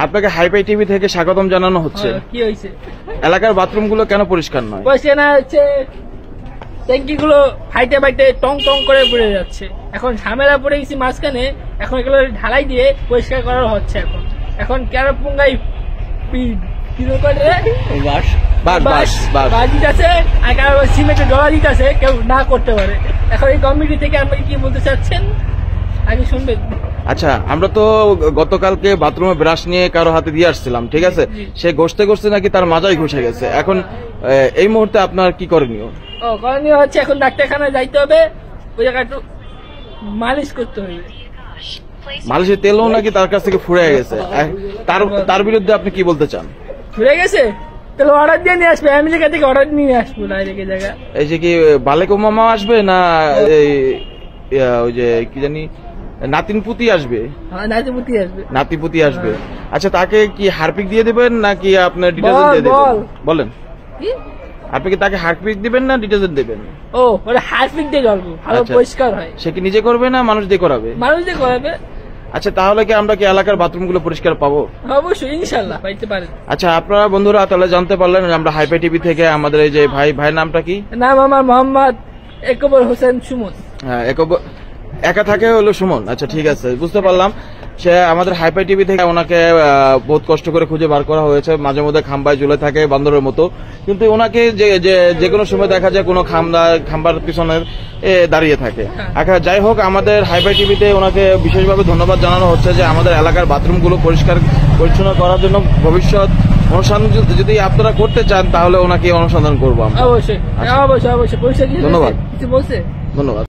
আপনাকে হাইপাই টিভি থেকে স্বাগতম জানানো হচ্ছে। কি হয়েছে? এলাকার বাথরুম গুলো কেন পরিষ্কার নয়? পরিষ্কার না হচ্ছে, ট্যাঙ্কি গুলো ফাইটে ফাইটে টং টং করে পড়ে যাচ্ছে। এখন ঝামেলা পড়ে গেছি মাঝখানে, এখন এগুলো ঢালাই দিয়ে পরিষ্কার করা হচ্ছে। এখন ক্যারাপুঙ্গাই সিমেন্টের ডলা দিতেছে, কেউ না করতে পারে। এখন এই কমিটি থেকে আপনি কি বলতে চাচ্ছেন আগে শুনবেন। আচ্ছা, আমরা তো গতকালকে বাথরুমে ব্রাশ নিয়ে কারো হাতে দিয়ে আসছিলাম, ঠিক আছে? সে ঘষতে ঘষতে নাকি তার মাজায় ঘষে গেছে। এখন এই মুহূর্তে আপনার কি করণীয়? করণীয় হচ্ছে এখন ডাক্তারখানায় যাইতে হবে, ওই জায়গায় একটু মালিশ করতে হবে। মালিশের তেলও নাকি তার কাছ থেকে ফুরে গেছে, তার বিরুদ্ধে আপনি কি বলতে চান? ফুরে গেছে তাহলে অর্ডার দিয়ে নিয়ে আসবে, আমেরিকা থেকে অর্ডার নিয়ে আসবো ডাইরেক্ট জায়গা। এই যে কি বালেকো মামা আসবে না ওই যে কি জানি নাতিনপুতি আসবে? নাতিপুতি আসবে। আচ্ছা, তাকে কি হারপিক দিয়ে দেবেন নাকি আপনার ডিটারজেন্ট দিয়ে দেবেন? বলেন, আপনি কি তাকে হারপিক দিবেন না ডিটারজেন্ট দেবেন? হারপিক দিয়ে করবো, ভালো পরিষ্কার হয়। সে কি নিজে করবে না মানুষ দিয়ে করাবে? মানুষ দিয়ে করাবে। আচ্ছা, তাহলে কি আমরা কি এলাকার বাথরুম গুলো পরিষ্কার পাবো? অবশ্যই, ইনশাল্লাহ পাইতে পারেন। আচ্ছা, আপনারা বন্ধুরা তাহলে জানতে পারলেন আমরা হাইপাই টিভি থেকে আমাদের এই যে ভাইয়ের নামটা কি? নাম আমার মোহাম্মদ একবর হোসেন সুমন। হ্যাঁ, একা থাকে হলো সুমন। আচ্ছা, ঠিক আছে, বুঝতে পারলাম। সে আমাদের হাইপাই টিভি থেকে ওনাকে বহুত কষ্ট করে খুঁজে বার করা হয়েছে। মাঝে মধ্যে খাম্বায় ঝুলে থাকে বান্দরের মতো, কিন্তু ওনাকে যে কোনো সময় দেখা যায় কোনো খাম্বার পিছনে দাঁড়িয়ে থাকে। আচ্ছা, যাই হোক, আমাদের হাইপাই টিভিতে ওনাকে বিশেষভাবে ধন্যবাদ জানানো হচ্ছে যে আমাদের এলাকার বাথরুমগুলো পরিষ্কার পরিচ্ছন্ন করার জন্য ভবিষ্যৎ অনুসন্ধান যদি আপনারা করতে চান তাহলে ওনাকে অনুসন্ধান করবো আমরা। অবশ্যই অবশ্যই অবশ্যই। ধন্যবাদ। কিছু বলছে? ধন্যবাদ।